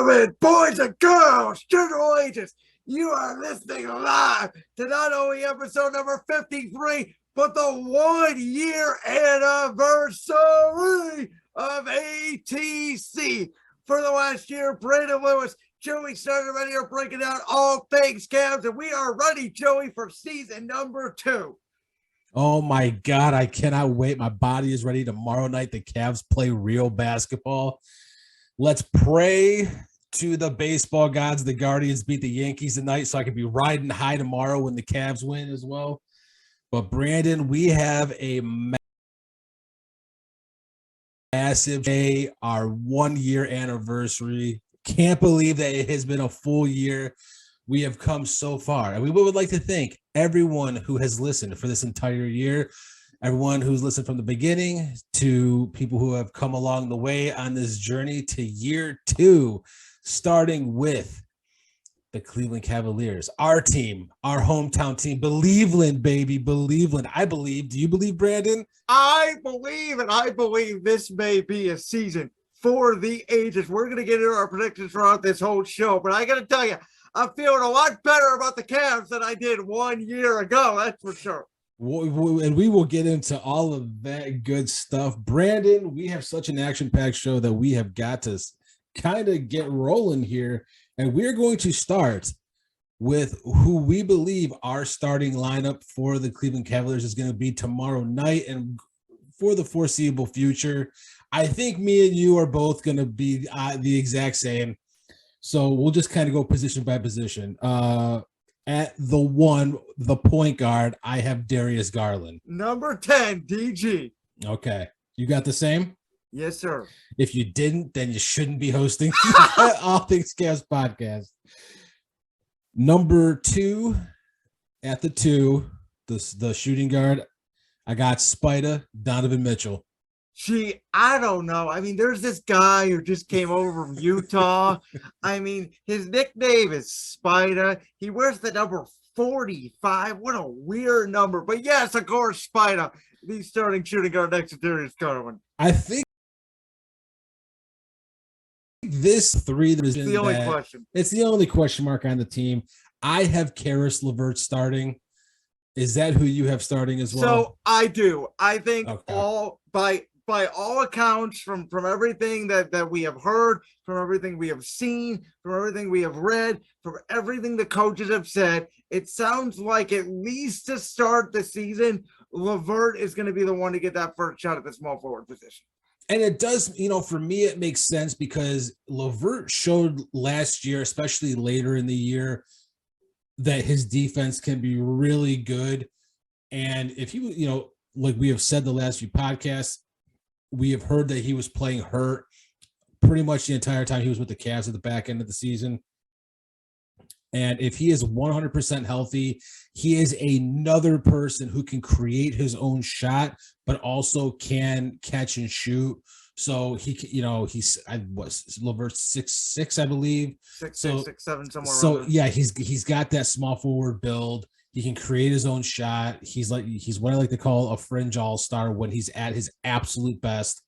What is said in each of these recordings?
gentlemen, boys and girls, general agents, you are listening live to not only episode number 53, but the 1 year anniversary of ATC. For the last year, Brandon Lewis, Joey started right here breaking down all things Cavs, and we are ready, Joey, for season number 2. Oh my God, I cannot wait. My body is ready. Tomorrow night, the Cavs play real basketball. Let's pray to the baseball gods. The Guardians beat the Yankees tonight, so I can be riding high tomorrow when the Cavs win as well. But Brandon, we have a massive day, our 1 year anniversary. Can't believe that it has been a full year. We have come so far, and we would like to thank everyone who has listened for this entire year, everyone who's listened from the beginning to people who have come along the way on this journey to year 2, starting with the Cleveland Cavaliers, our team, our hometown team, Believeland, baby, Believeland. I believe. Do you believe, Brandon? I believe, and I believe this may be a season for the ages. We're going to get into our predictions throughout this whole show, but I got to tell you, I'm feeling a lot better about the Cavs than I did 1 year ago. That's for sure. And we will get into all of that good stuff. Brandon, we have such an action-packed show that we have got to kind of get rolling here. And we're going to start with who we believe our starting lineup for the Cleveland Cavaliers is going to be tomorrow night and for the foreseeable future. I think me and you are both going to be the exact same. So we'll just kind of go position by position. At the point guard, I have Darius Garland. Number 10, DG. Okay. You got the same? Yes, sir. If you didn't, then you shouldn't be hosting All Things Cavs podcast. Number 2, at the 2, the shooting guard, I got Spider, Donovan Mitchell. Gee, I don't know. I mean, there's this guy who just came over from Utah. I mean, his nickname is Spider. He wears the number 45. What a weird number. But yes, of course, Spider, the starting shooting guard next to Darius Garland. I think this 3 is the only question. It's the only question mark on the team. I have Karis LeVert starting. Is that who you have starting as well? So I do. I think by all accounts, from everything that we have heard, from everything we have seen, from everything we have read, from everything the coaches have said, it sounds like at least to start the season, LeVert is going to be the one to get that first shot at the small forward position. And it does, for me, it makes sense because LeVert showed last year, especially later in the year, that his defense can be really good. And if he, like we have said the last few podcasts, we have heard that he was playing hurt pretty much the entire time he was with the Cavs at the back end of the season. And if he is 100% healthy, he is another person who can create his own shot, but also can catch and shoot. So he's LeVert's 6'6", I believe. 6'7", somewhere. So yeah, he's got that small forward build. He can create his own shot. He's what I like to call a fringe all-star when he's at his absolute best.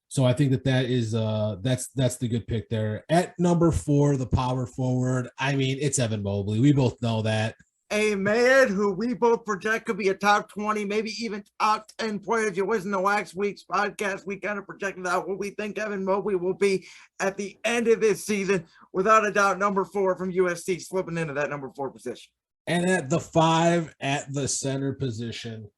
So I think that is that's the good pick there. At number 4, the power forward. I mean, it's Evan Mobley. We both know that. A man who we both project could be a top 20, maybe even top 10 player. If you listen to last week's podcast, we kind of projected out what we think Evan Mobley will be at the end of this season. Without a doubt, number 4 from USC slipping into that number 4 position. And at the 5, at the center position,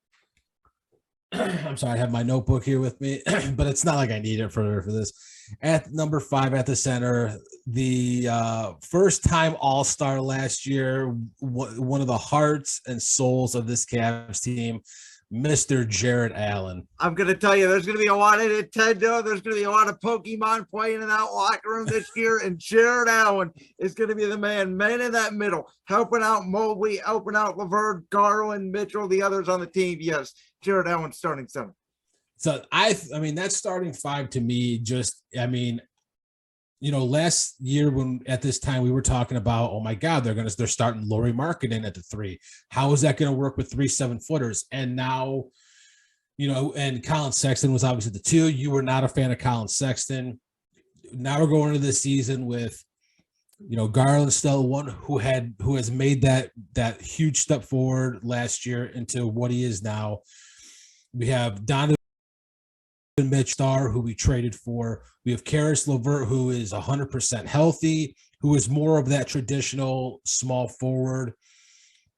I'm sorry, I have my notebook here with me, but it's not like I need it for this. At number 5 at the center, the first-time All-Star last year, one of the hearts and souls of this Cavs team, Mr. Jarrett Allen. I'm going to tell you, there's going to be a lot of Nintendo. There's going to be a lot of Pokemon playing in that locker room this year, and Jarrett Allen is going to be the man in that middle, helping out Mobley, helping out LeVert, Garland, Mitchell, the others on the team. Yes, Jarrett Allen starting center. So I mean, that starting 5 to me last year when at this time we were talking about, oh my God, they're starting Lauri Markkanen at the 3. How is that going to work with 3 7-footers? And now, and Colin Sexton was obviously the 2. You were not a fan of Colin Sexton. now we're going into this season with, Garland still one who has made that huge step forward last year into what he is now. We have Donovan Mitch Star, who we traded for. We have Karis LeVert, who is 100% healthy, who is more of that traditional small forward.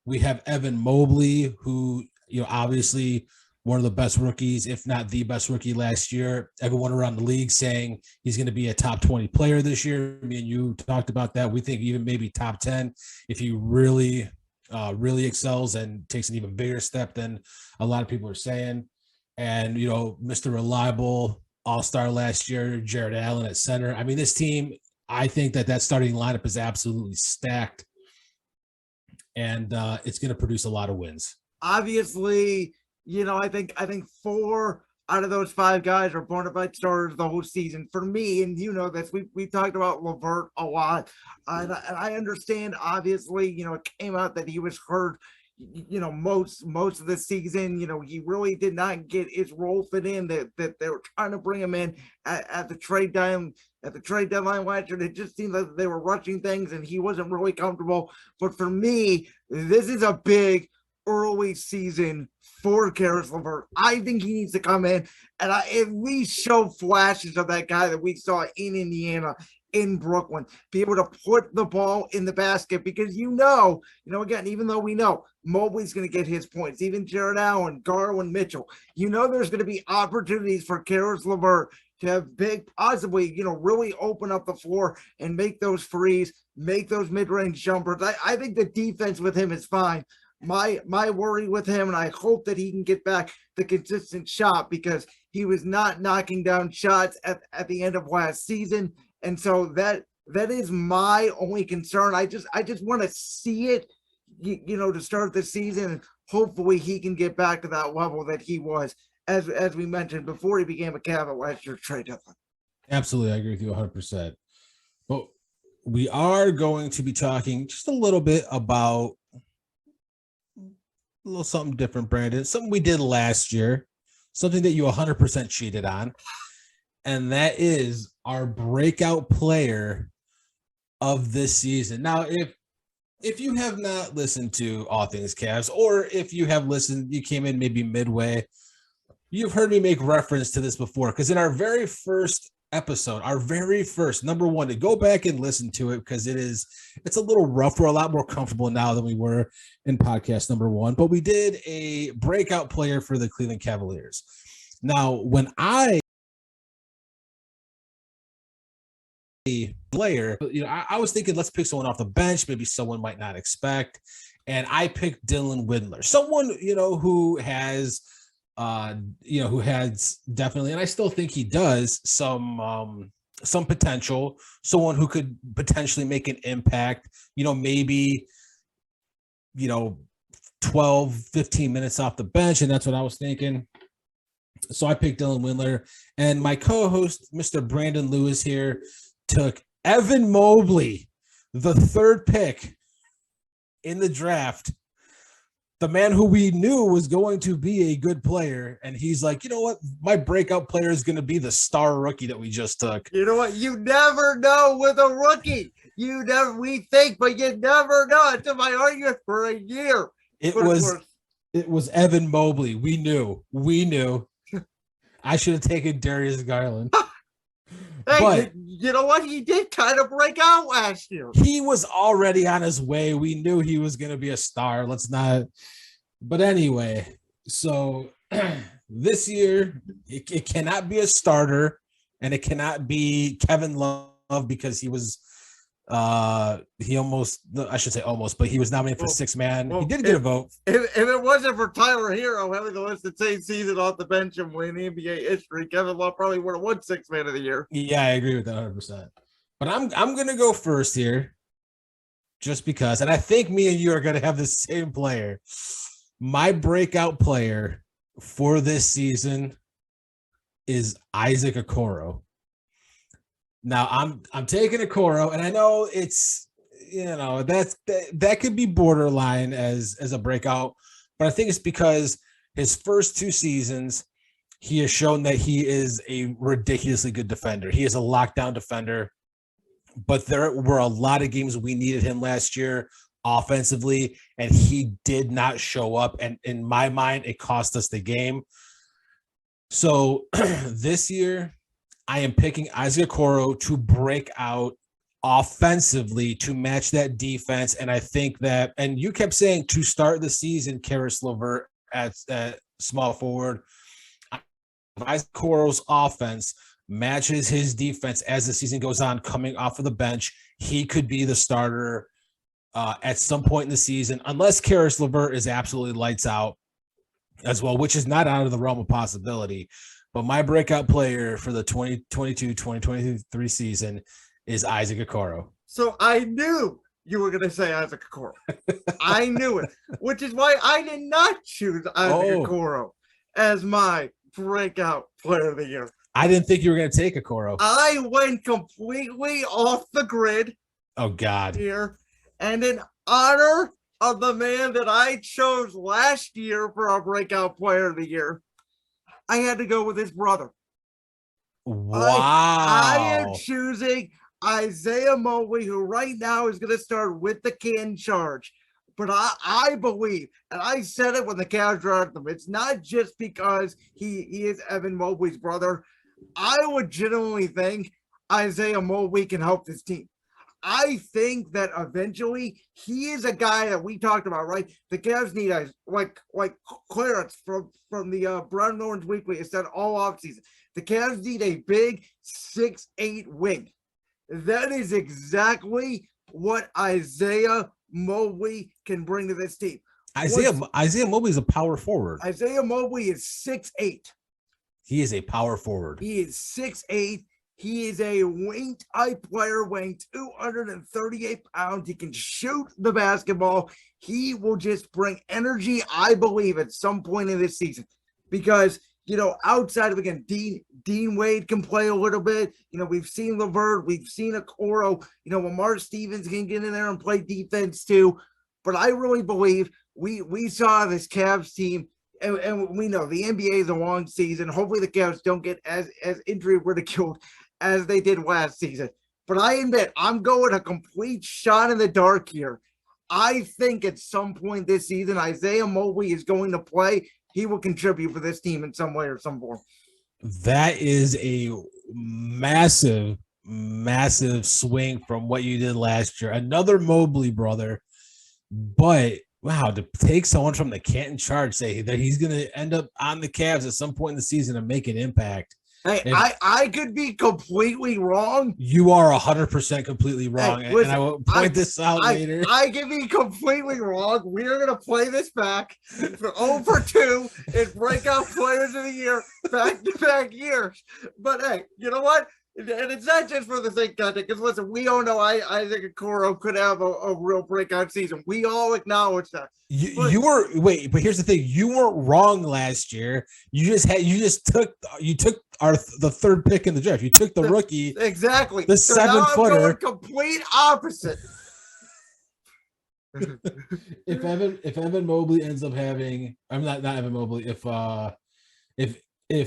We have Evan Mobley, who, obviously one of the best rookies, if not the best rookie last year. Everyone around the league saying he's going to be a top 20 player this year. Me and you talked about that. We think even maybe top 10 if he really excels and takes an even bigger step than a lot of people are saying. And, Mr. Reliable all-star last year, Jared Allen at center. I mean, this team, I think that starting lineup is absolutely stacked, and it's going to produce a lot of wins. Obviously, I think 4 out of those 5 guys are bona fide starters the whole season for me. And this, we talked about LeVert a lot, and I understand. Obviously, it came out that he was hurt. Most of the season, he really did not get his role fit in that they were trying to bring him in at the trade deadline last year. It just seemed like they were rushing things and he wasn't really comfortable. But for me, this is a big early season for Karis LeVert. I think he needs to come in and at least show flashes of that guy that we saw in Indiana, in Brooklyn, be able to put the ball in the basket because again, even though we know Mobley's going to get his points, even Jared Allen, Garland, Mitchell, there's going to be opportunities for Karis LeVert to have big, possibly, really open up the floor and make those threes, make those mid-range jumpers. I think the defense with him is fine. My worry with him, and I hope that he can get back the consistent shot because he was not knocking down shots at the end of last season. And so that is my only concern. I just want to see it, to start the season. And hopefully he can get back to that level that he was, as we mentioned, before he became a Cavalier last year trade deadline. Absolutely. I agree with you 100%. But we are going to be talking just a little bit about a little something different, Brandon. Something we did last year, something that you 100% cheated on. And that is our breakout player of this season. Now, if you have not listened to All Things Cavs, or if you have listened, you came in maybe midway, you've heard me make reference to this before, because in our very first episode, our very first, number 1, to go back and listen to it, because it's a little rough. We're a lot more comfortable now than we were in podcast number 1, but we did a breakout player for the Cleveland Cavaliers. Now, when I player, I was thinking, let's pick someone off the bench, maybe someone might not expect. And I picked Dylan Windler, someone, who has definitely, and I still think he does some potential, someone who could potentially make an impact, maybe, 12, 15 minutes off the bench. And that's what I was thinking. So I picked Dylan Windler, and my co-host, Mr. Brandon Lewis here, took Evan Mobley, the 3rd pick in the draft, the man who we knew was going to be a good player. And he's like, you know what? My breakout player is going to be the star rookie that we just took. You know what? You never know with a rookie. We think, but you never know. It's my argument for a year. It was Evan Mobley. We knew. I should have taken Darius Garland. Hey, but you know what? He did kind of break out last year. He was already on his way. We knew he was going to be a star. But anyway, so this year, it cannot be a starter, and it cannot be Kevin Love because he was, but he was nominated for 6th man. He did get a vote. If it wasn't for Tyler Hero having the list the same season off the bench and winning NBA history, Kevin Love probably would have won 6th man of the year. Yeah, I agree with that 100%. But I'm going to go first here just because, and I think me and you are going to have the same player. My breakout player for this season is Isaac Okoro. Now I'm taking Okoro, and I know it's, that could be borderline as a breakout, but I think it's because his first 2 seasons, he has shown that he is a ridiculously good defender. He is a lockdown defender, but there were a lot of games we needed him last year offensively, and he did not show up. And in my mind, it cost us the game. So this year, I am picking Isaac Okoro to break out offensively to match that defense. And I think that, and you kept saying to start the season, Karis LeVert at small forward. Isaac Okoro's offense matches his defense as the season goes on, coming off of the bench. He could be the starter at some point in the season, unless Karis LeVert is absolutely lights out as well, which is not out of the realm of possibility. But my breakout player for the 2022-2023 season is Isaac Okoro. So I knew you were going to say Isaac Okoro. I knew it, which is why I did not choose Isaac Okoro as my breakout player of the year. I didn't think you were going to take Okoro. I went completely off the grid. Oh, God. Here. And in honor of the man that I chose last year for our breakout player of the year, I had to go with his brother. Wow. I am choosing Isaiah Mobley, who right now is going to start with the can charge. But I believe, and I said it when the Cavs drafted him, it's not just because he is Evan Mobley's brother. I legitimately think Isaiah Mobley can help this team. I think that eventually he is a guy that we talked about, right? The Cavs need like Clarence from the Brown and Orange Weekly. It said all offseason. The Cavs need a big 6'8" wing. That is exactly what Isaiah Mobley can bring to this team. Isaiah Mobley is a power forward. Isaiah Mobley is 6'8". He is a power forward. He is 6'8". He is a wing type player, weighing 238 pounds. He can shoot the basketball. He will just bring energy, I believe, at some point in this season. Because, outside of, again, Dean Wade can play a little bit. We've seen LeVert. We've seen Okoro. Lamar Stevens can get in there and play defense too. But I really believe we saw this Cavs team, and we know the NBA is a long season. Hopefully the Cavs don't get as injury ridiculed as they did last season. But I admit, I'm going a complete shot in the dark here. I think at some point this season, Isaiah Mobley is going to play. He will contribute for this team in some way or some form. That is a massive, massive swing from what you did last year. Another Mobley brother. But, wow, to take someone from the Canton Charge, say that he's going to end up on the Cavs at some point in the season and make an impact. Hey, I could be completely wrong. You are 100% completely wrong. Hey, listen, and I will point this out later. I could be completely wrong. We are going to play this back for 0 for 2 in breakout players of the year, back-to-back years. But, hey, you know what? And it's not just for the sake of it, because, listen, we all know Isaac Okoro could have a real breakout season. We all acknowledge that. But here's the thing: you weren't wrong last year. You took the third pick in the draft. You took the rookie, exactly, the 7-footer. Complete opposite. If Evan Mobley ends up having, I'm not Evan Mobley. If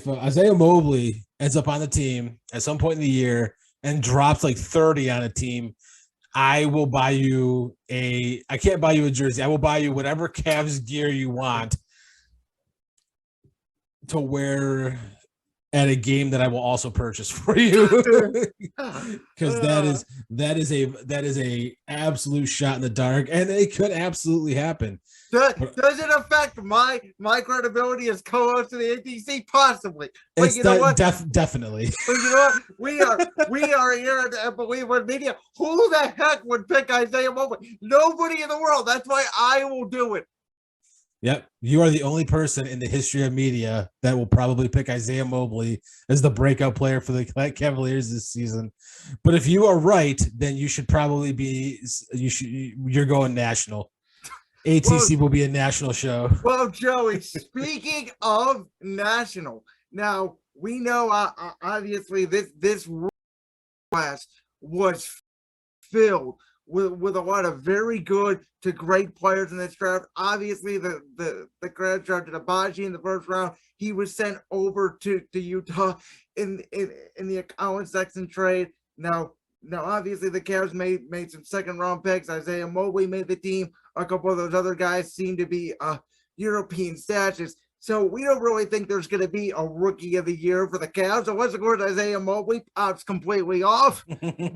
Isaiah Mobley ends up on the team at some point in the year and drops like 30 on a team, I will buy you I can't buy you a jersey. I will buy you whatever Cavs gear you want to wear at a game that I will also purchase for you. Because that is a absolute shot in the dark, and it could absolutely happen. Does it affect my credibility as co-host of the ATC? Possibly. But it's definitely. But you know what? We are here at Believe It Media. Who the heck would pick Isaiah Mobley? Nobody in the world. That's why I will do it. Yep. You are the only person in the history of media that will probably pick Isaiah Mobley as the breakout player for the Cavaliers this season. But if you are right, then you should probably you're going national. ATC will be a national show. Well, Joey, speaking of national, now we know obviously this class was filled with a lot of very good to great players in this draft. Obviously, the grad drafted Abaji in the first round. He was sent over to Utah in the Colin Sexton trade. Now, obviously, the Cavs made some second round picks. Isaiah Mobley made the team. A couple of those other guys seem to be European stashes. So we don't really think there's going to be a rookie of the year for the Cavs. Unless, of course, Isaiah Mobley pops completely off.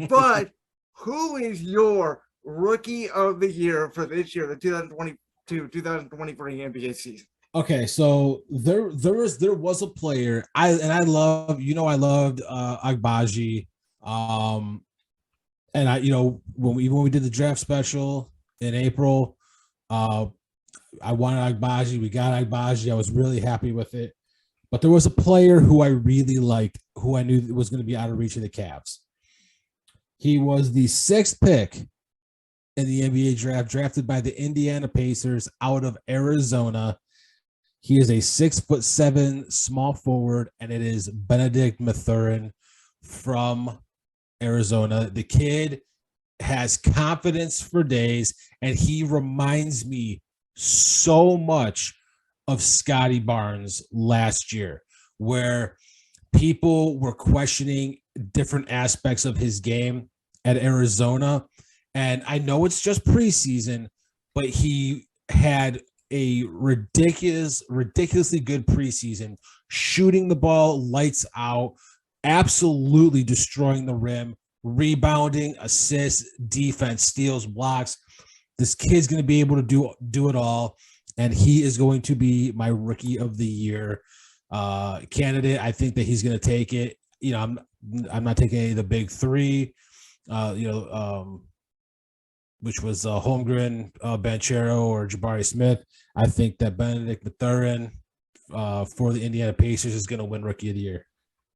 But who is your rookie of the year for this year, the 2022-2023 NBA season? Okay, so there was a player I loved Agbaji. And when we did the draft special in April, I wanted Agbaji. We got Agbaji. I was really happy with it. But there was a player who I really liked, who I knew was going to be out of reach of the Cavs. He was the 6th pick in the NBA draft, drafted by the Indiana Pacers out of Arizona. He is a 6'7" small forward, and it is Benedict Mathurin from Arizona. The kid has confidence for days, and he reminds me so much of Scotty Barnes last year, where people were questioning different aspects of his game at Arizona. And I know it's just preseason, but he had a ridiculously good preseason, shooting the ball lights out, absolutely destroying the rim, rebounding, assists, defense, steals, blocks. This kid's going to be able to do it all, and he is going to be my rookie of the year candidate. I think that he's going to take it. I'm not taking any of the big three, which was Holmgren, Banchero, or Jabari Smith. I think that Benedict Mathurin for the Indiana Pacers is going to win rookie of the year.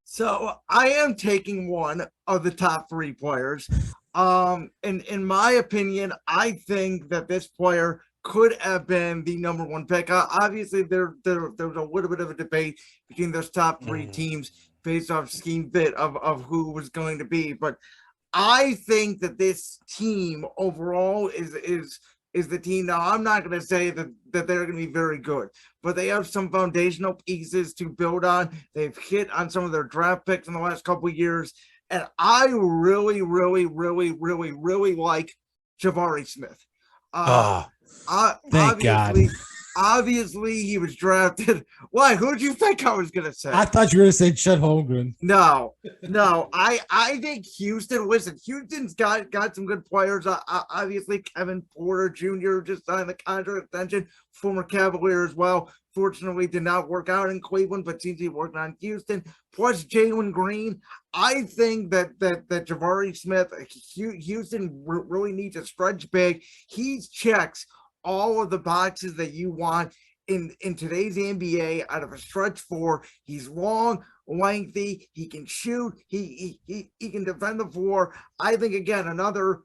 So I am taking one of the top 3 players. In my opinion, I think that this player could have been the number 1 pick. Obviously, there was a little bit of a debate between those top 3 teams based off scheme fit of who was going to be. But I think that this team overall is the team. Now, I'm not going to say that they're going to be very good, but they have some foundational pieces to build on. They've hit on some of their draft picks in the last couple of years. And I really, really, really, really, really like Jabari Smith. Thank God. Obviously, he was drafted. Why? Who did you think I was going to say? I thought you were going to say Chet Holmgren. No. I think Houston. Listen, Houston's got some good players. Obviously, Kevin Porter Jr. just signed the contract extension, former Cavalier as well. Fortunately, did not work out in Cleveland, but seems to be working on Houston. Plus Jalen Green. I think that Jabari Smith, Houston really needs a stretch big. He checks all of the boxes that you want in today's NBA out of a stretch 4. He's long, lengthy, he can shoot, he can defend the floor. I think, again, another,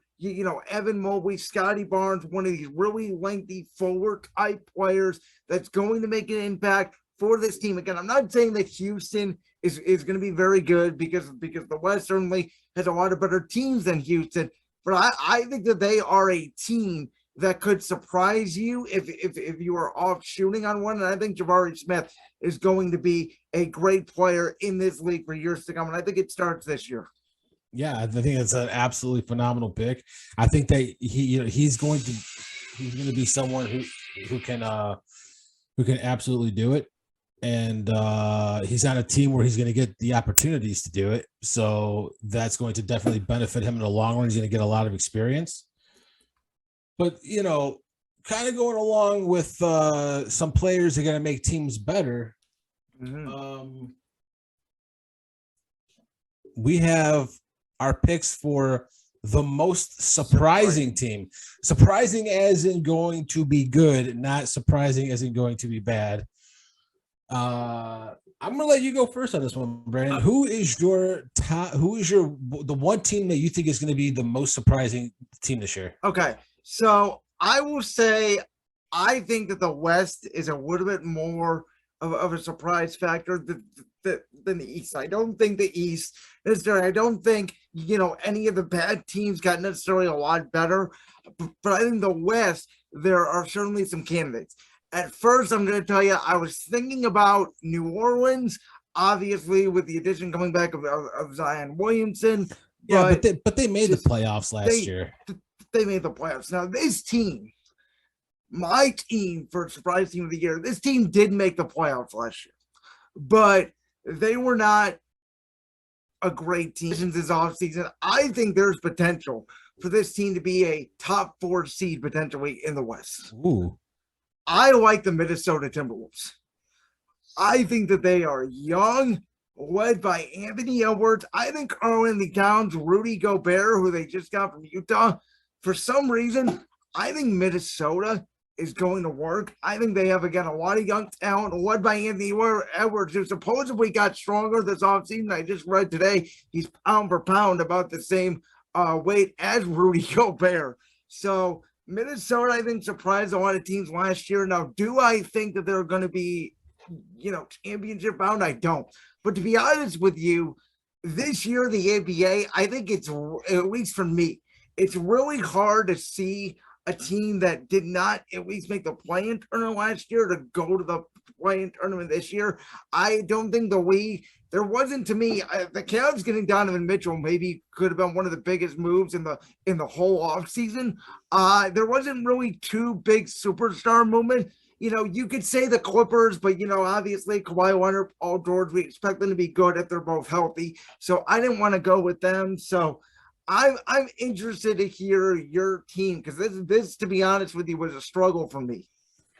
Evan Mobley, Scotty Barnes, one of these really lengthy forward type players that's going to make an impact for this team. Again, I'm not saying that Houston is going to be very good because the West certainly has a lot of better teams than Houston, but I think that they are a team that could surprise you if you are off shooting on one. And I think Jabari Smith is going to be a great player in this league for years to come. And I think it starts this year. Yeah, I think it's an absolutely phenomenal pick. I think that he's going to be someone who can absolutely do it. And he's on a team where he's going to get the opportunities to do it. So that's going to definitely benefit him in the long run. He's going to get a lot of experience. But, kind of going along with some players are going to make teams better. Mm-hmm. We have our picks for the most surprising team. Surprising as in going to be good, not surprising as in going to be bad. I'm gonna let you go first on this one, Brandon. Who is the one team that you think is going to be the most surprising team this year? Okay, so I will say I think that the West is a little bit more of a surprise factor than the East. I don't think the East necessarily. I don't think any of the bad teams got necessarily a lot better. But I think the West, there are certainly some candidates. At first, I'm going to tell you, I was thinking about New Orleans, obviously with the addition coming back of Zion Williamson. Yeah, but they made the playoffs last year. They made the playoffs. Now this team, my team for surprise team of the year, this team did make the playoffs last year, but they were not a great team this offseason. I think there's potential for this team to be a top 4 seed potentially in the West. Ooh. I like the Minnesota Timberwolves. I think that they are young, led by Anthony Edwards. I think Karl-Anthony Towns, Rudy Gobert, who they just got from Utah. For some reason, I think Minnesota is going to work. I think they have, again, a lot of young talent led by Anthony Edwards, who supposedly got stronger this offseason. I just read today he's pound for pound about the same weight as Rudy Gobert. So Minnesota, I think, surprised a lot of teams last year. Now, do I think that they're going to be, championship bound? I don't. But to be honest with you, this year, the NBA, I think it's, at least for me, it's really hard to see a team that did not at least make the play-in tournament last year to go to the play-in tournament this year. I don't think there wasn't, to me, the Cavs getting Donovan Mitchell maybe could have been one of the biggest moves in the whole offseason. There wasn't really two big superstar movement. You could say the Clippers, but obviously Kawhi Leonard, Paul George, we expect them to be good if they're both healthy. So I didn't want to go with them. So I'm interested to hear your team, because this, to be honest with you, was a struggle for me.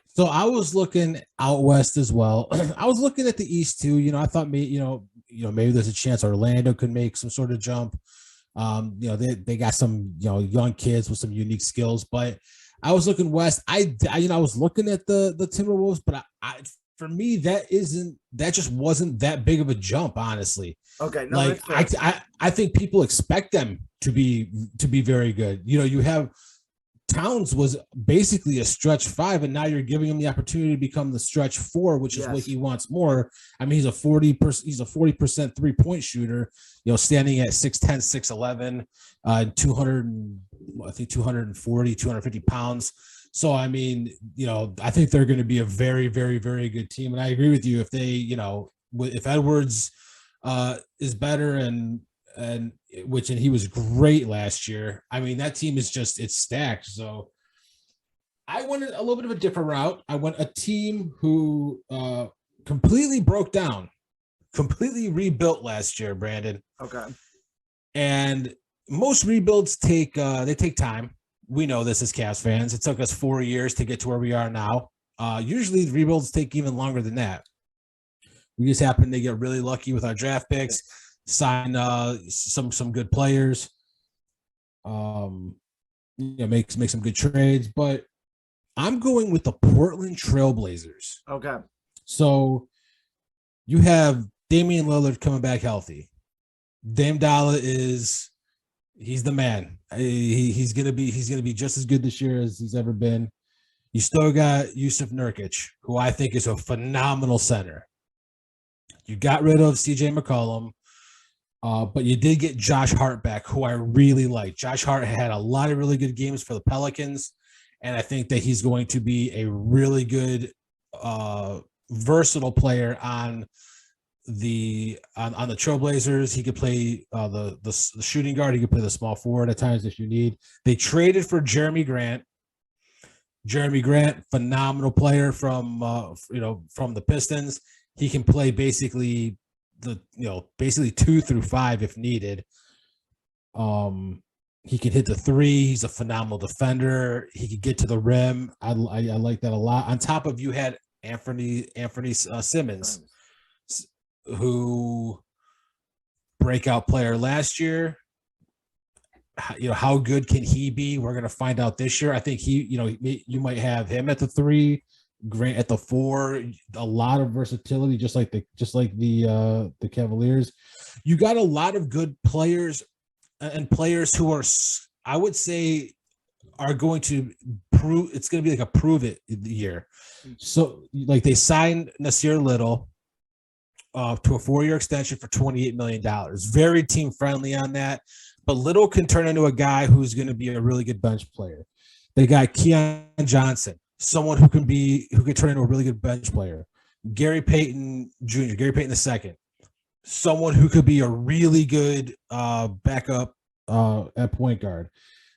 So I was looking out west as well. I was looking at the East too. I thought maybe there's a chance Orlando could make some sort of jump. They got some young kids with some unique skills, but I was looking west. I was looking at the Timberwolves, but for me that just wasn't that big of a jump, honestly. Okay, no, I think people expect them to be very good. You have Towns was basically a stretch 5, and now you're giving him the opportunity to become the stretch 4, which is what he wants more. I mean, he's a 40% 3-point shooter, standing at 6'10", 6'11", 250 pounds. So, I mean, I think they're going to be a very, very, very good team. And I agree with you. If they, if Edwards is better and he was great last year. I mean, that team is it's stacked. So I went a little bit of a different route. I went a team who completely broke down, completely rebuilt last year, Brandon. Okay. And most rebuilds take time. We know this as Cavs fans. It took us 4 years to get to where we are now. Usually the rebuilds take even longer than that. We just happened to get really lucky with our draft picks. Sign some good players, make some good trades, but I'm going with the Portland Trailblazers. Okay. So you have Damian Lillard coming back healthy. Dame Dollar he's the man. He's gonna be just as good this year as he's ever been. You still got Yusuf Nurkic, who I think is a phenomenal center. You got rid of CJ McCollum. But you did get Josh Hart back, who I really like. Josh Hart had a lot of really good games for the Pelicans, and I think that he's going to be a really good, versatile player on the Trailblazers. He could play the shooting guard. He could play the small forward at times if you need. They traded for Jeremy Grant. Jeremy Grant, phenomenal player from the Pistons. He can play basically 2 through 5 if needed. He can hit the 3. He's a phenomenal defender. He could get to the rim. I like that a lot. On top of, you had Anthony Simmons, who breakout player last year. How good can he be? We're going to find out this year. I think you might have him at the 3, Grant at the 4. A lot of versatility, just like the Cavaliers. You got a lot of good players and players who are, I would say, are going to prove. It's going to be like a prove it year. So, like, they signed Nasir Little, to a 4-year extension for $28 million. Very team friendly on that. But Little can turn into a guy who's going to be a really good bench player. They got Keon Johnson, someone who can turn into a really good bench player. Gary Payton Jr., Gary Payton II, someone who could be a really good backup at point guard.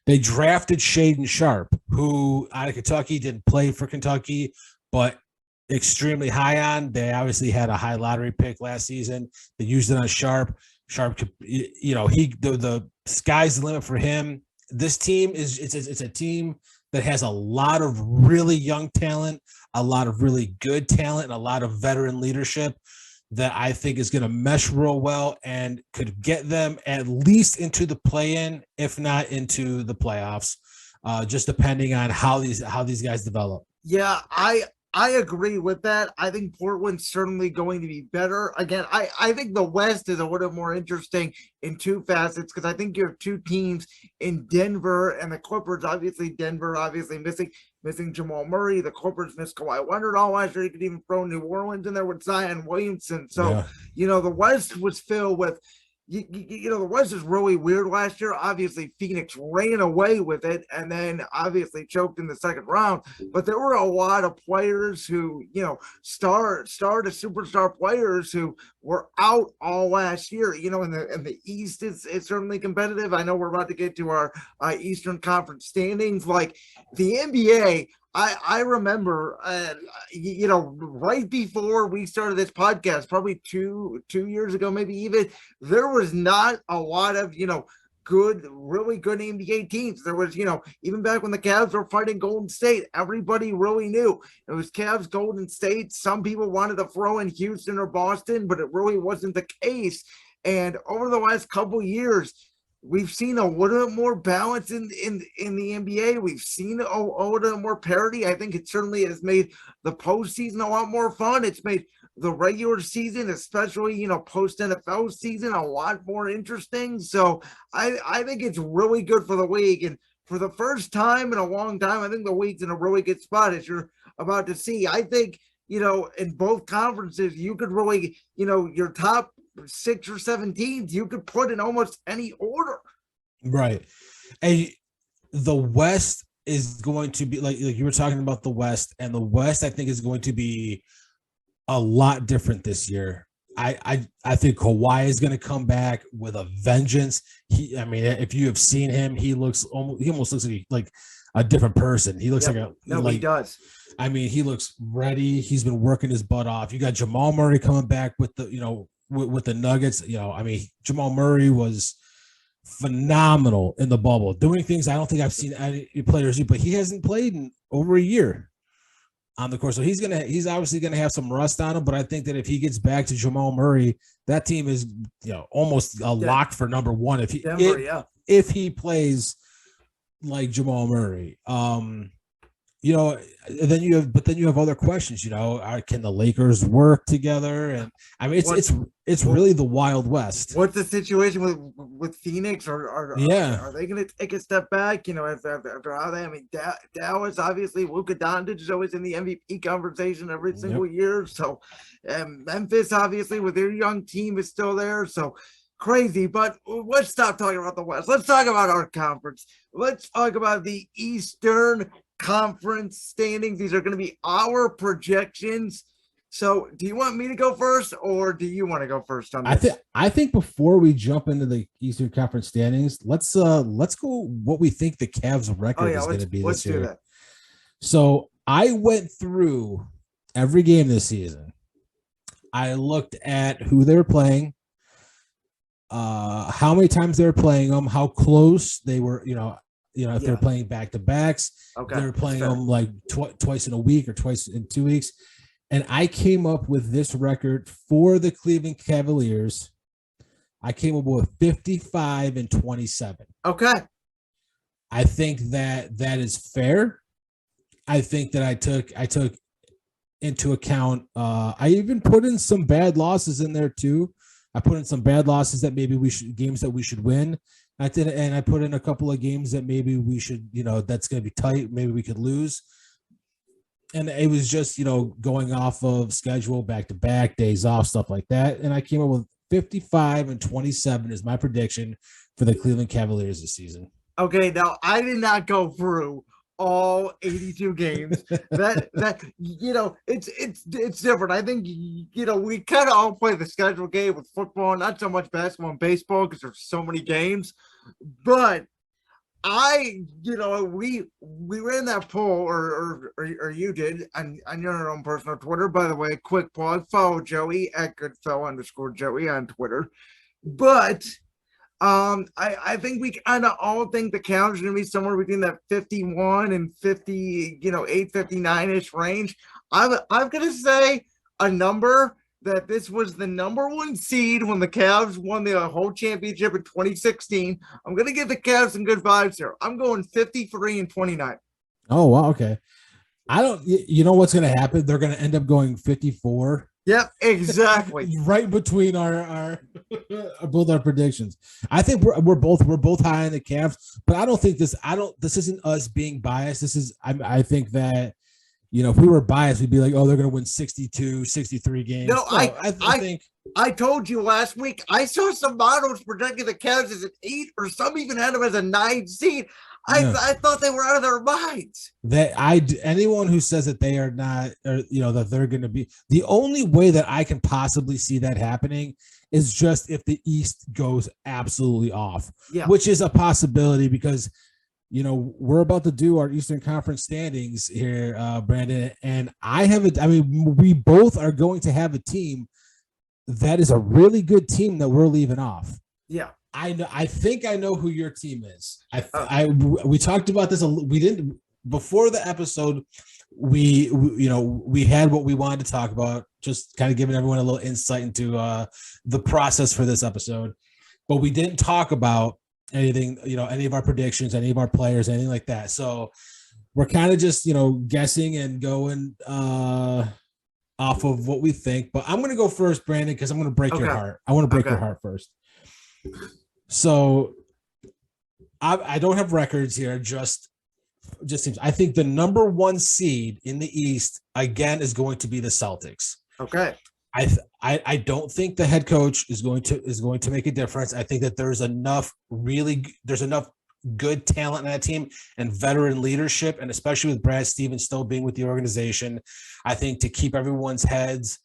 They drafted Shaden Sharp, who out of Kentucky didn't play for Kentucky, but extremely high on. They obviously had a high lottery pick last season. They used it on Sharp. Sharp could, the sky's the limit for him. This team it's a team that has a lot of really young talent, a lot of really good talent, and a lot of veteran leadership that I think is going to mesh real well and could get them at least into the play-in, if not into the playoffs, just depending on how these guys develop. Yeah, I agree with that. I think Portland's certainly going to be better. Again, I think the West is a little more interesting in two facets because I think you have two teams in Denver and the Clippers. Obviously, Denver missing Jamal Murray. The Clippers missed Kawhi Leonard all last year. You could even throw New Orleans in there with Zion Williamson. So, the West was filled with the West is really weird last year. Obviously, Phoenix ran away with it and then obviously choked in the second round. But there were a lot of players who, star to superstar players who were out all last year. In the East, it's certainly competitive. I know we're about to get to our Eastern Conference standings. Like the NBA, I remember, right before we started this podcast, probably two years ago, maybe even, there was not a lot of, really good NBA teams. There was, even back when the Cavs were fighting Golden State, everybody really knew it was Cavs, Golden State. Some people wanted to throw in Houston or Boston, but it really wasn't the case. And over the last couple of years, we've seen a little bit more balance in the NBA. We've seen a little more parity. I think it certainly has made the postseason a lot more fun. It's made the regular season, especially, post NFL season, a lot more interesting. So I think it's really good for the league. And for the first time in a long time, I think the league's in a really good spot, as you're about to see. I think, in both conferences, you could really, your top 6 or 7 teams you could put in almost any order. Right. And the West is going to be like you were talking about the West, and the West I think is going to be a lot different this year. I think Kawhi is going to come back with a vengeance. If you have seen him, he almost looks like a different person. He looks he does. He looks ready. He's been working his butt off. You got Jamal Murray coming back with the with the Nuggets. Jamal Murray was phenomenal in the bubble, doing things I don't think I've seen any players do, but he hasn't played in over a year on the court. So he's obviously gonna have some rust on him, but I think that if he gets back to Jamal Murray, that team is almost a lock for number one if he plays like Jamal Murray. Then you have other questions. Can the Lakers work together? And it's really the Wild West. What's the situation with Phoenix? Are they going to take a step back? After how they, Dallas, obviously, Luka Doncic is always in the MVP conversation every single year. So, Memphis, obviously, with their young team, is still there. So crazy. But let's stop talking about the West. Let's talk about our conference. Let's talk about the Eastern Conference standings. These are going to be our projections. So do you want me to go first, or do you want to go first on this? I think before we jump into the Eastern Conference standings, let's go what we think the Cavs record is going to be this year. That. So I went through every game this season. I looked at who they were playing, how many times they were playing them, how close they were, if they're playing back-to-backs, they're playing them like twice in a week or twice in 2 weeks. And I came up with this record for the Cleveland Cavaliers. I came up with 55-27. Okay. I think that is fair. I think that I took into account, I even put in some bad losses in there too. I put in some bad losses that maybe games that we should win. I did, and I put in a couple of games that maybe we should, that's going to be tight. Maybe we could lose. and it was just, going off of schedule, back to back, days off, stuff like that. And I came up with 55-27 is my prediction for the Cleveland Cavaliers this season. Okay, now I did not go through all 82 games. It's different. I think we kind of all play the schedule game with football, not so much basketball and baseball because there's so many games. But we ran that poll, or you did on your own personal Twitter. By the way, quick plug: follow Joey at @Goodfell_Joey on Twitter. But I think we kind of all think the count is going to be somewhere between that 51 and 50, 59-ish range. I'm going to say a number that this was the number one seed when the Cavs won the whole championship in 2016. I'm going to give the Cavs some good vibes here. I'm going 53-29. Oh, wow. Okay. You know what's going to happen? They're going to end up going 54. Yep, exactly. Right between our both our predictions. I think we're both high on the Cavs, but I don't think this isn't us being biased. This is I think that if we were biased, we'd be like, oh, they're going to win 62, 63 games. No, I told you last week, I saw some models projecting the Cavs as an 8 or some even had them as a 9 seed. I thought they were out of their minds. Anyone who says that they are not, or that they're going to be, the only way that I can possibly see that happening is just if the East goes absolutely off, which is a possibility because we're about to do our Eastern Conference standings here, Brandon, and we both are going to have a team that is a really good team that we're leaving off. Yeah. I think I know who your team is. We talked about this. We didn't before the episode. We had what we wanted to talk about, just kind of giving everyone a little insight into the process for this episode. But we didn't talk about anything, any of our predictions, any of our players, anything like that. So we're kind of just guessing and going off of what we think. But I'm going to go first, Brandon, because I'm going to break your heart. I want to break your heart first. So I don't have records here. Just seems I think the number one seed in the East again is going to be the Celtics. Okay. I don't think the head coach is going to make a difference. I think that there's enough good talent in that team and veteran leadership, and especially with Brad Stevens still being with the organization, I think to keep everyone's heads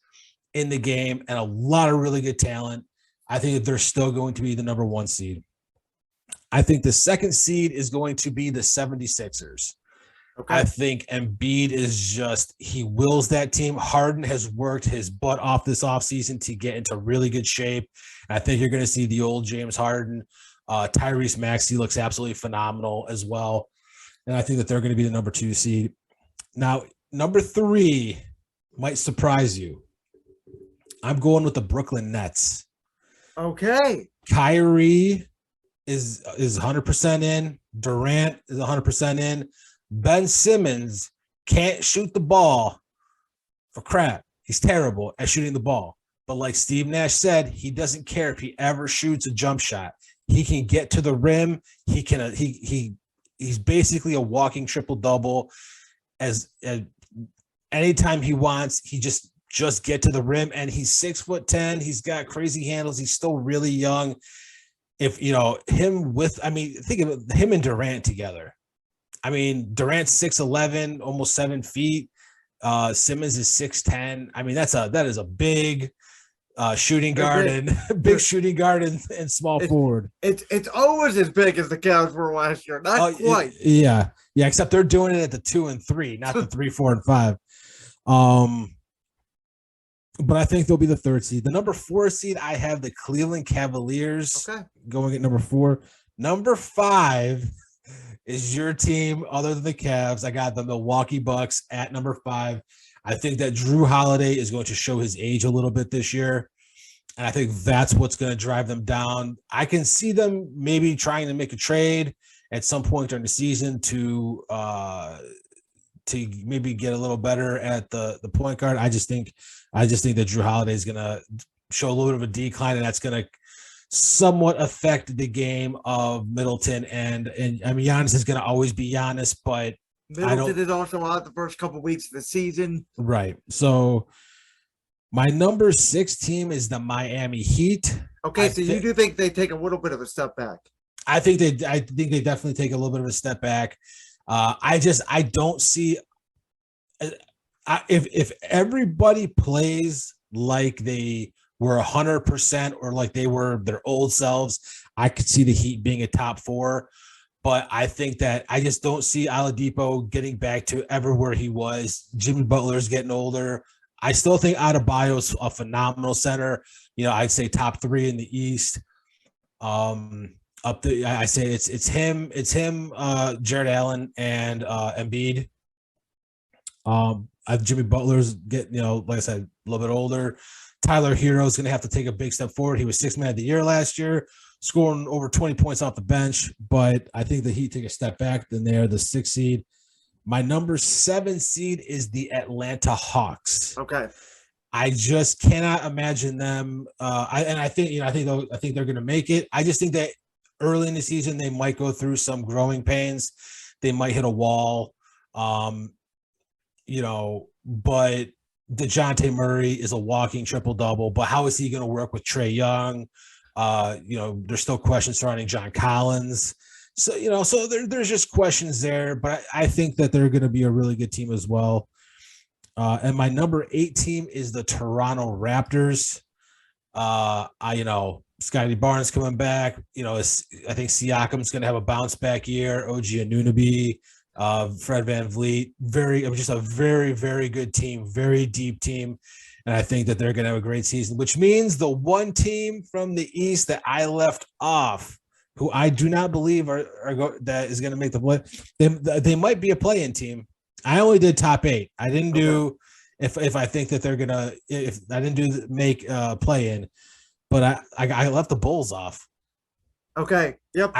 in the game and a lot of really good talent. I think that they're still going to be the number one seed. I think the second seed is going to be the 76ers. Okay. I think Embiid he wills that team. Harden has worked his butt off this offseason to get into really good shape. And I think you're going to see the old James Harden. Tyrese Maxey looks absolutely phenomenal as well. And I think that they're going to be the number 2 seed. Now, number 3 might surprise you. I'm going with the Brooklyn Nets. Okay. Kyrie is 100% in. Durant is 100% in. Ben Simmons can't shoot the ball for crap. He's terrible at shooting the ball. But like Steve Nash said, he doesn't care if he ever shoots a jump shot. He can get to the rim. He's basically a walking triple-double. As anytime he wants, he just get to the rim, and he's 6'10". He's got crazy handles. He's still really young. If think of him and Durant together. I mean, Durant's 6'11", almost 7 feet. Simmons is 6'10". I mean, that is a big shooting guard and shooting guard and small forward. It's always as big as the Cavs were last year. Not quite. Yeah. Except they're doing it at the 2 and 3, not the 3, 4, and 5. But I think they'll be the 3rd seed. The number 4 seed, I have the Cleveland Cavaliers going at number 4. Number 5 is your team other than the Cavs. I got the Milwaukee Bucks at number 5. I think that Drew Holiday is going to show his age a little bit this year. And I think that's what's going to drive them down. I can see them maybe trying to make a trade at some point during the season to maybe get a little better at the point guard. I just think that Drew Holiday is going to show a little bit of a decline, and that's going to somewhat affect the game of Middleton. And I mean, Giannis is going to always be Giannis, but Middleton is also out the first couple weeks of the season. Right. So my number 6 team is the Miami Heat. Okay, so you do think they take a little bit of a step back? I think they definitely take a little bit of a step back. I don't see if everybody plays like they were 100% or like they were their old selves, I could see the Heat being a top 4. But I think that I just don't see Oladipo getting back to ever where he was. Jimmy Butler's getting older. I still think Adebayo's a phenomenal center. I'd say top 3 in the East. I say it's him, Jared Allen and Embiid. Jimmy Butler's getting, like I said, a little bit older. Tyler Hero's going to have to take a big step forward. He was 6th man of the year last year, scoring over 20 points off the bench. But I think the Heat take a step back. Then they're the 6th seed. My number 7 seed is the Atlanta Hawks. Okay. I just cannot imagine them. I think they're going to make it. I just think that early in the season they might go through some growing pains. They might hit a wall. But DeJounte Murray is a walking triple-double, but how is he going to work with Trae Young? There's still questions surrounding John Collins. So, there's just questions there, but I think that they're going to be a really good team as well. And my number 8 team is the Toronto Raptors. Scotty Barnes coming back. I think Siakam's going to have a bounce back year. OG Anunoby, Fred VanVleet, just a very, very good team, very deep team. And I think that they're going to have a great season, which means the one team from the East that I left off, who I do not believe that is going to make the play. They might be a play-in team. I only did top 8. I didn't do if I think that they're going to, if I didn't do make play-in, but I left the Bulls off. Okay. Yep.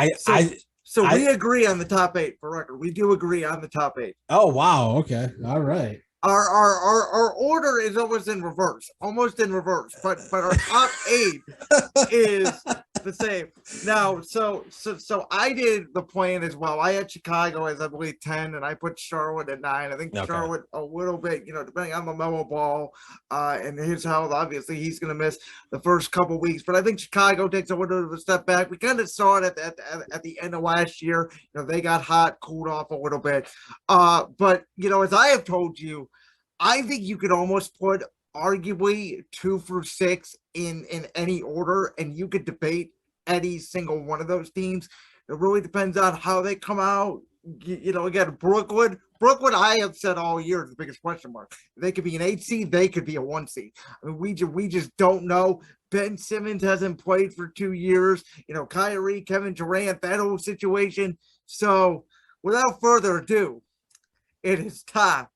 So we agree on the top 8 for record. We do agree on the top 8. Oh, wow. Okay. All right. Our order is almost in reverse, but our top 8 is the same. Now, so I did the plan as well. I had Chicago as I believe 10, and I put Charlotte at 9. I think Charlotte a little bit, depending on the LaMelo Ball and his health. Obviously, he's going to miss the first couple weeks, but I think Chicago takes a little bit of a step back. We kind of saw it at the end of last year. They got hot, cooled off a little bit, but as I have told you, I think you could almost put arguably 2 through 6 in any order, and you could debate any single one of those teams. It really depends on how they come out. Again, Brooklyn, I have said all year is the biggest question mark. They could be an 8 seed, they could be a 1 seed. I mean, we just don't know. Ben Simmons hasn't played for 2 years. Kyrie, Kevin Durant, that whole situation. So, without further ado, it is time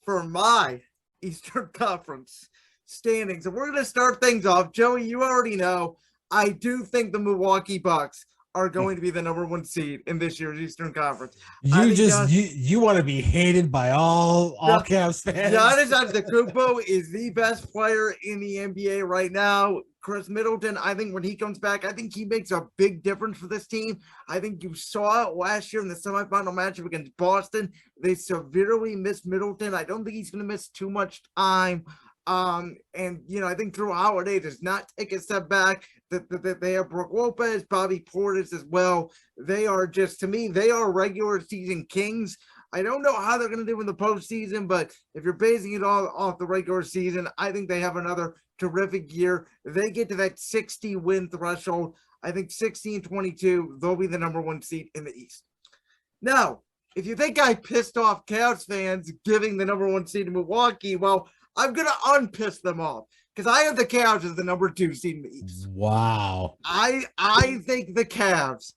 for my Eastern Conference standings. And we're going to start things off. Joey, you already know, I do think the Milwaukee Bucks are going to be the number 1 seed in this year's Eastern Conference. You want to be hated by all Cavs fans. Giannis Antetokounmpo is the best player in the NBA right now. Chris Middleton, I think when he comes back, I think he makes a big difference for this team. I think you saw it last year in the semifinal matchup against Boston. They severely missed Middleton. I don't think he's going to miss too much time. I think Drew Holiday does not take a step back. They have Brook Lopez, Bobby Portis as well. They are just, to me, they are regular season kings. I don't know how they're going to do in the postseason, but if you're basing it all off the regular season, I think they have another terrific year. They get to that 60 win threshold. I think 16-22, they'll be the number 1 seed in the East. Now, if you think I pissed off Cavs fans giving the number 1 seed to Milwaukee, well, I'm going to unpiss them off because I have the Cavs as the number 2 seed in the East. Wow. I think the Cavs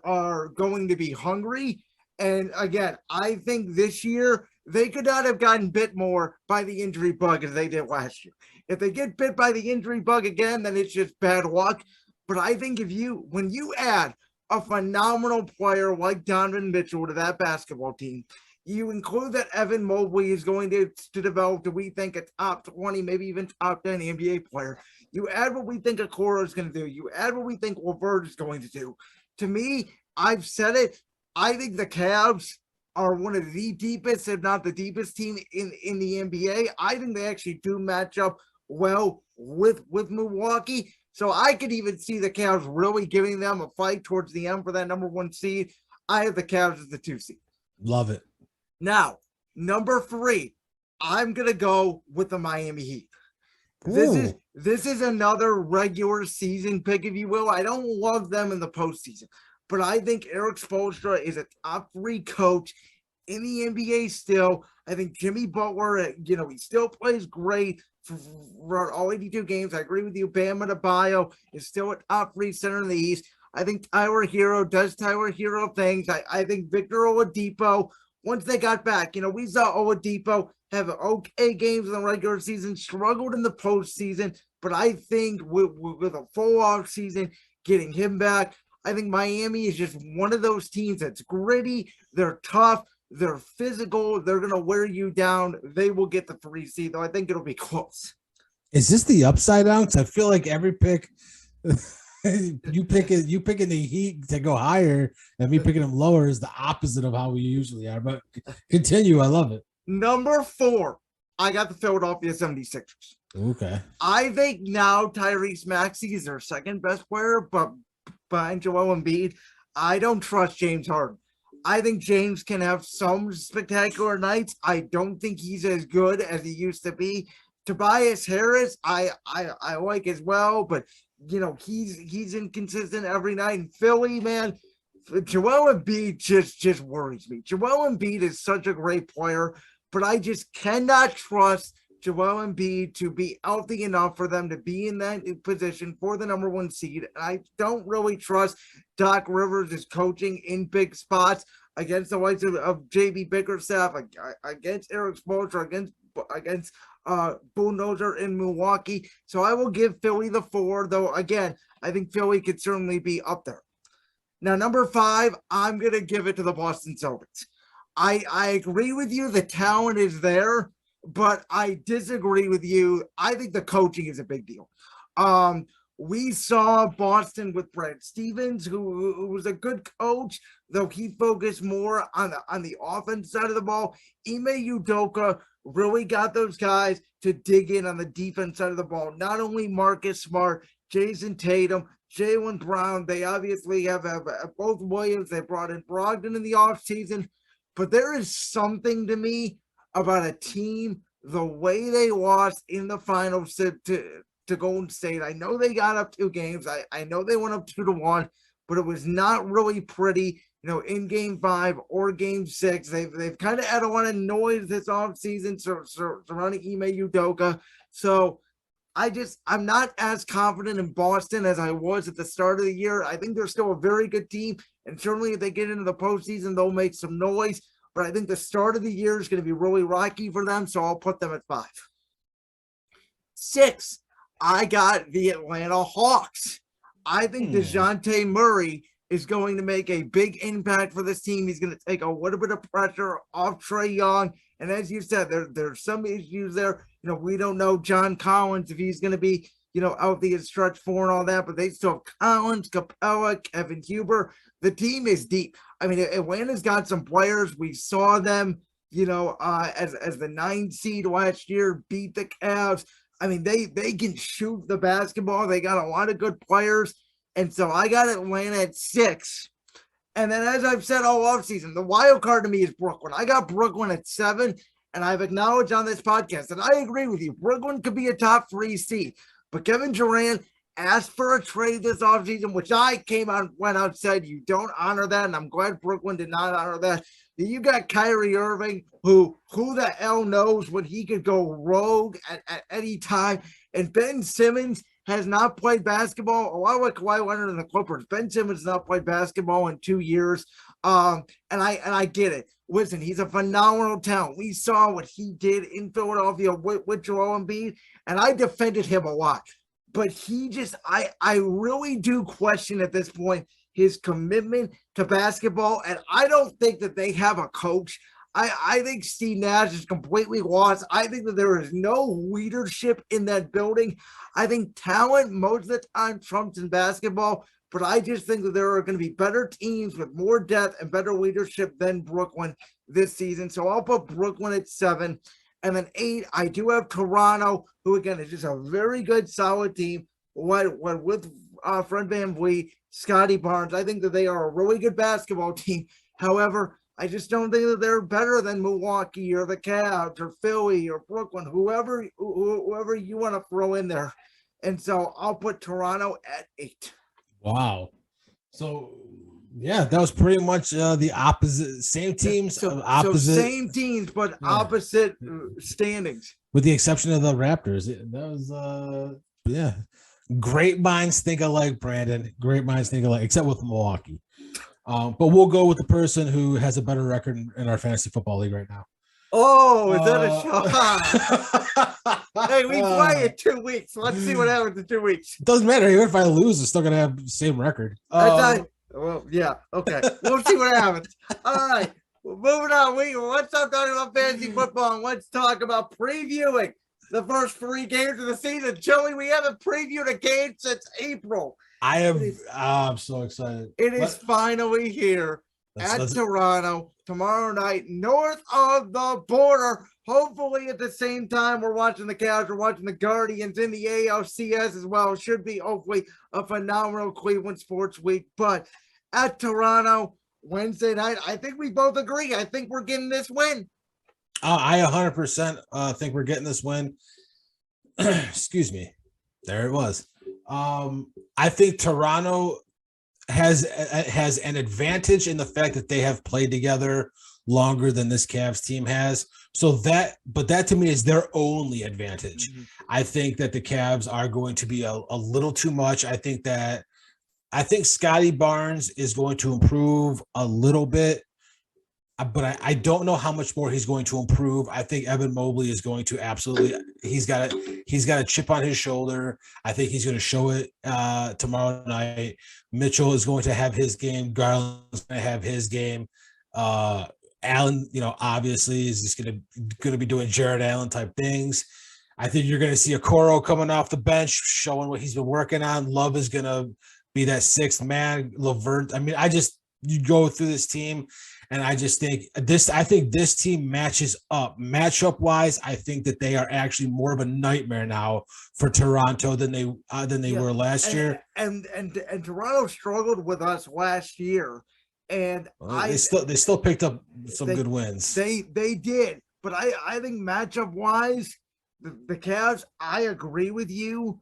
are going to be hungry. And again, I think this year they could not have gotten bit more by the injury bug as they did last year. If they get bit by the injury bug again, then it's just bad luck. But I think when you add a phenomenal player like Donovan Mitchell to that basketball team, you include that Evan Mobley is going to develop to, we think, a top 20, maybe even top 10 NBA player. You add what we think Okoro is going to do. You add what we think LeVert is going to do. To me, I've said it. I think the Cavs are one of the deepest, if not the deepest team in the NBA. I think they actually do match up well with Milwaukee. So I could even see the Cavs really giving them a fight towards the end for that number 1 seed. I have the Cavs as the 2 seed. Love it. Now, number 3, I'm gonna go with the Miami Heat. Ooh. This is another regular season pick, if you will. I don't love them in the postseason, but I think Eric Spoelstra is a top 3 coach in the NBA still. I think Jimmy Butler, he still plays great for all 82 games. I agree with you. Bam Adebayo is still a top 3 center in the East. I think Tyler Hero does Tyler Hero things. I think Victor Oladipo, once they got back, we saw Oladipo have okay games in the regular season, struggled in the postseason, but I think with a full off season, getting him back, I think Miami is just one of those teams that's gritty, they're tough, they're physical, they're going to wear you down. They will get the 3 seed, though I think it'll be close. Is this the upside down? Because I feel like every pick you picking the Heat to go higher and me picking them lower is the opposite of how we usually are. But continue. I love it. Number 4, I got the Philadelphia 76ers. Okay. I think now Tyrese Maxey is their second best player, but behind Joel Embiid, I don't trust James Harden. I think James can have some spectacular nights. I don't think he's as good as he used to be. Tobias Harris, I like as well, but he's inconsistent every night. In Philly, man, Joel Embiid just worries me. Joel Embiid is such a great player, but I just cannot trust Joel Embiid to be healthy enough for them to be in that position for the number 1 seed. I don't really trust Doc Rivers' coaching in big spots against the likes of JB Bickerstaff, against Eric Spoelstra, against Bulldozer in Milwaukee. So I will give Philly the 4, though again, I think Philly could certainly be up there. Now, number 5, I'm going to give it to the Boston Celtics. I agree with you. The talent is there, but I disagree with you. I think the coaching is a big deal. We saw Boston with Brad Stevens, who was a good coach, though he focused more on the offense side of the ball. Ime Udoka really got those guys to dig in on the defense side of the ball. Not only Marcus Smart, Jason Tatum, Jaylen Brown, they obviously have both Williams. They brought in Brogdon in the offseason. But there is something to me about a team, the way they lost in the finals to Golden State. I know they got up 2 games. I know they went up 2-1, but it was not really pretty, in game 5 or game 6. They've kind of had a lot of noise this offseason surrounding Ime Udoka. So I'm not as confident in Boston as I was at the start of the year. I think they're still a very good team, and certainly if they get into the postseason, they'll make some noise. But I think the start of the year is going to be really rocky for them, so I'll put them at 5. 6, I got the Atlanta Hawks. I think DeJounte Murray is going to make a big impact for this team. He's going to take a little bit of pressure off Trae Young. And as you said, there's some issues there. We don't know John Collins, if he's going to be, out the stretch 4 and all that, but they still have Collins, Capella, Kevin Huber. The team is deep. I mean, Atlanta's got some players. We saw them, as the 9 seed last year, beat the Cavs. I mean, they can shoot the basketball. They got a lot of good players. And so I got Atlanta at 6. And then, as I've said all offseason, the wild card to me is Brooklyn. I got Brooklyn at 7, and I've acknowledged on this podcast that I agree with you. Brooklyn could be a top 3 seed. But Kevin Durant asked for a trade this offseason, which I went out and said, you don't honor that, and I'm glad Brooklyn did not honor that. You got Kyrie Irving, who the hell knows when he could go rogue at any time. And Ben Simmons has not played basketball. A lot like Kawhi Leonard and the Clippers. Ben Simmons has not played basketball in 2 years. And I get it. Listen, he's a phenomenal talent. We saw what he did in Philadelphia with Joel Embiid, and I defended him a lot. But I really do question at this point his commitment to basketball, and I don't think that they have a coach. I think Steve Nash is completely lost. I think that there is no leadership in that building. I think talent most of the time trumps in basketball, but I just think that there are going to be better teams with more depth and better leadership than Brooklyn this season. So I'll put Brooklyn at 7. And then 8, I do have Toronto, who again is just a very good, solid team. With Fred VanVleet, Scotty Barnes, I think that they are a really good basketball team. However, I just don't think that they're better than Milwaukee or the Cavs or Philly or Brooklyn, whoever you want to throw in there. And so I'll put Toronto at 8. Wow. So yeah, that was pretty much the opposite, same teams, opposite, so same teams, but opposite standings. With the exception of the Raptors. That was yeah. Great minds think alike, Brandon. Great minds think alike, except with Milwaukee. But we'll go with the person who has a better record in our fantasy football league right now. Oh, is that a shot? Hey, we play in 2 weeks. Let's see what happens in 2 weeks. It doesn't matter. Even if I lose, I'm still going to have the same record. Well, yeah. Okay. We'll see what happens. All right. Well, moving on. Let's stop talking about fantasy football and let's talk about previewing the first 3 games of the season. Joey, we haven't previewed a game since April. I'm so excited. It is finally here at Toronto tomorrow night, north of the border. Hopefully at the same time we're watching the Cavs, we're watching the Guardians in the ALCS as well. It should be hopefully a phenomenal Cleveland sports week. But at Toronto, Wednesday night, I think we both agree. I think we're getting this win. I 100% think we're getting this win. Excuse me. There it was. I think Toronto has an advantage in the fact that they have played together longer than this Cavs team has. So that to me is their only advantage. Mm-hmm. I think that the Cavs are going to be a little too much. I think Scotty Barnes is going to improve a little bit, but I don't know how much more he's going to improve. I think Evan Mobley is going to absolutely, he's got a chip on his shoulder. I think he's going to show it tomorrow night. Mitchell is going to have his game. Garland's going to have his game. Allen, obviously is just going to be doing Jared Allen type things. I think you're going to see Okoro coming off the bench, showing what he's been working on. Love is going to be that 6th man. Levert. I mean, you go through this team, and I just think this team matches up. Matchup wise, I think that they are actually more of a nightmare now for Toronto than they were last year. And Toronto struggled with us last year, and they still picked up some good wins. They did, but I think matchup wise, the Cavs, I agree with you.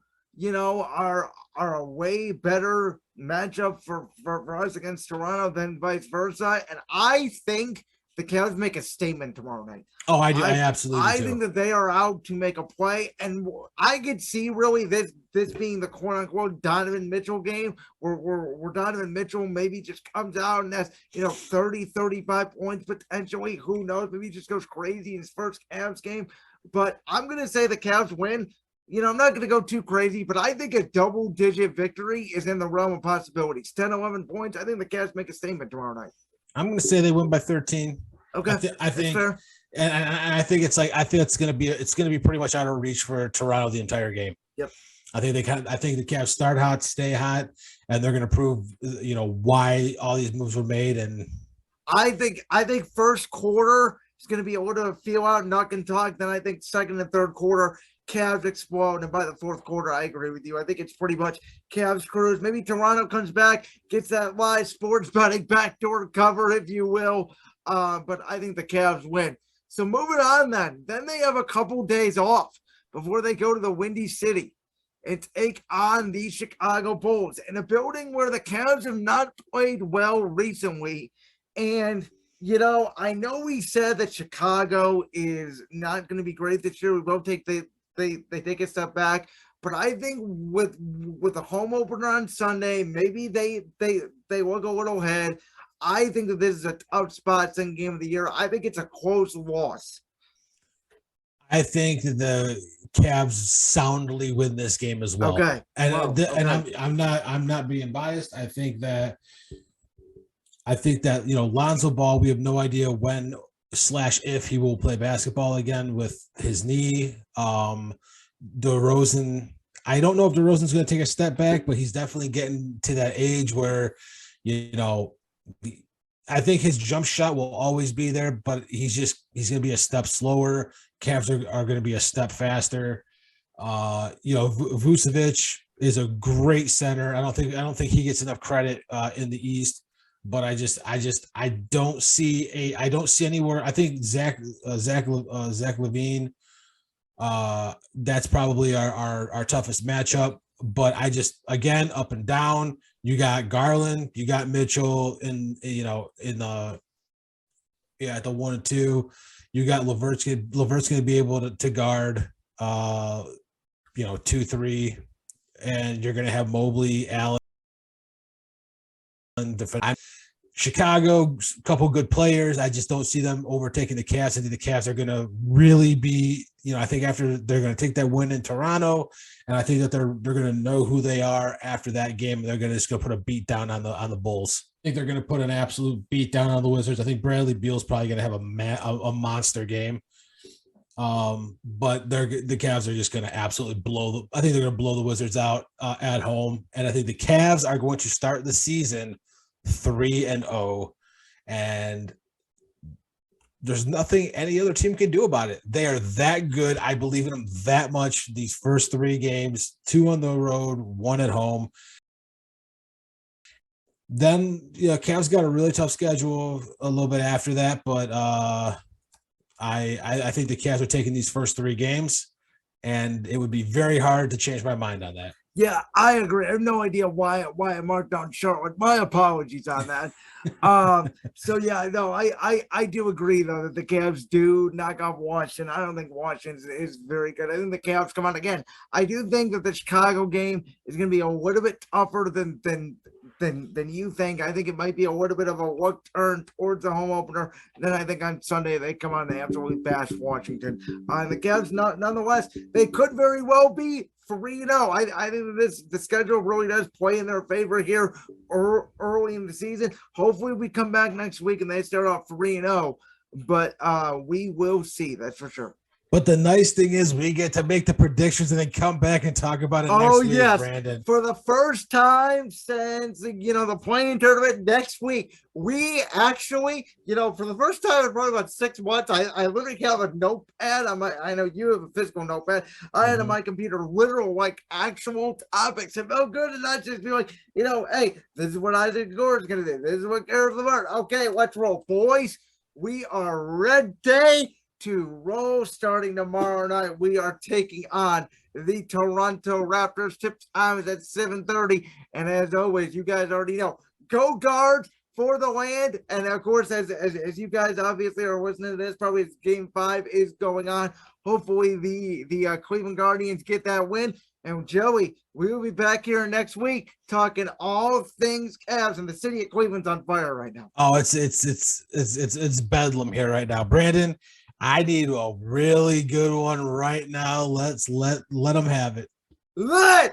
Are a way better matchup for us against Toronto than vice versa. And I think the Cavs make a statement tomorrow night. Oh, I do. I absolutely do. I think that they are out to make a play. And I could see really this being the quote unquote Donovan Mitchell game where Donovan Mitchell maybe just comes out and has, 30, 35 points potentially. Who knows? Maybe he just goes crazy in his first Cavs game. But I'm going to say the Cavs win. I'm not going to go too crazy, but I think a double-digit victory is in the realm of possibilities. 10, 11 points. I think the Cavs make a statement tomorrow night. I'm going to say they win by 13. Okay, I think fair. And I think it's going to be pretty much out of reach for Toronto the entire game. Yep. I think the Cavs start hot, stay hot, and they're going to prove why all these moves were made. And I think first quarter is going to be able to feel out knock and talk. Then I think second and third quarter, Cavs explode, and by the fourth quarter, I agree with you. I think it's pretty much Cavs cruise. Maybe Toronto comes back, gets that live sports betting backdoor cover, if you will. But I think the Cavs win. So moving on then they have a couple days off before they go to the Windy City and take on the Chicago Bulls in a building where the Cavs have not played well recently. And I know we said that Chicago is not going to be great this year. We both take they take a step back, but I think with the home opener on Sunday, maybe they will go a little ahead. I think that this is a tough spot, second game of the year. I think it's a close loss. I think the Cavs soundly win this game as well. Okay, and I'm not being biased. I think that Lonzo Ball, we have no idea when / if he will play basketball again with his knee. DeRozan, I don't know if DeRozan's going to take a step back, but he's definitely getting to that age where, you know, I think his jump shot will always be there, but he's going to be a step slower. Cavs are going to be a step faster. Vucevic is a great center. I don't think he gets enough credit in the East, but I don't see anywhere. I think Zach LaVine, that's probably our toughest matchup. But again, up and down. You got Garland, you got Mitchell at the 1 and 2. You got Levert's going to be able to guard 2-3, and you're going to have Mobley, Allen defend. Chicago, a couple good players. I just don't see them overtaking the Cavs. I think the Cavs are going to really be, I think after they're going to take that win in Toronto, and I think that they're going to know who they are after that game. They're going to just go put a beat down on the Bulls. I think they're going to put an absolute beat down on the Wizards. I think Bradley Beal's probably going to have a monster game. But the Cavs are just going to absolutely I think they're going to blow the Wizards out at home, and I think the Cavs are going to start the season 3-0, and there's nothing any other team can do about it. They are that good. I believe in them that much. These first 3 games, 2 on the road, 1 at home. Then Cavs got a really tough schedule a little bit after that, but I think the Cavs are taking these first 3 games, and it would be very hard to change my mind on that. Yeah, I agree. I have no idea why I marked down Charlotte. My apologies on that. So yeah, no, I do agree though that the Cavs do knock off Washington. I don't think Washington is very good. I think the Cavs come on again. I do think that the Chicago game is going to be a little bit tougher than you think. I think it might be a little bit of a look turn towards the home opener. And then I think on Sunday they come on, they absolutely bash Washington. And the Cavs, nonetheless, they could very well be 3-0. I think the schedule really does play in their favor here early in the season. Hopefully we come back next week and they start off 3-0, but we will see, that's for sure. But the nice thing is we get to make the predictions and then come back and talk about it next week, yes. Brandon. For the first time since, the playing tournament next week, we actually, for the first time in probably about 6 months, I literally have a notepad. I know you have a physical notepad. I had on my computer literal, actual topics. It felt good to not just be like, hey, this is what Isaac Gore is going to do. This is what Gareth Levert. Okay, let's roll. Boys, we are ready to roll. Starting tomorrow night, we are taking on the Toronto Raptors. Tip time is at 7:30, and as always, you guys already know, go Guards for the land. And of course, as you guys obviously are listening to this, probably Game 5 is going on. Hopefully the Cleveland Guardians get that win. And Joey, we will be back here next week talking all things Cavs, and the city of Cleveland's on fire right now. Oh, it's bedlam here right now, Brandon. I need a really good one right now. Let them have it. No.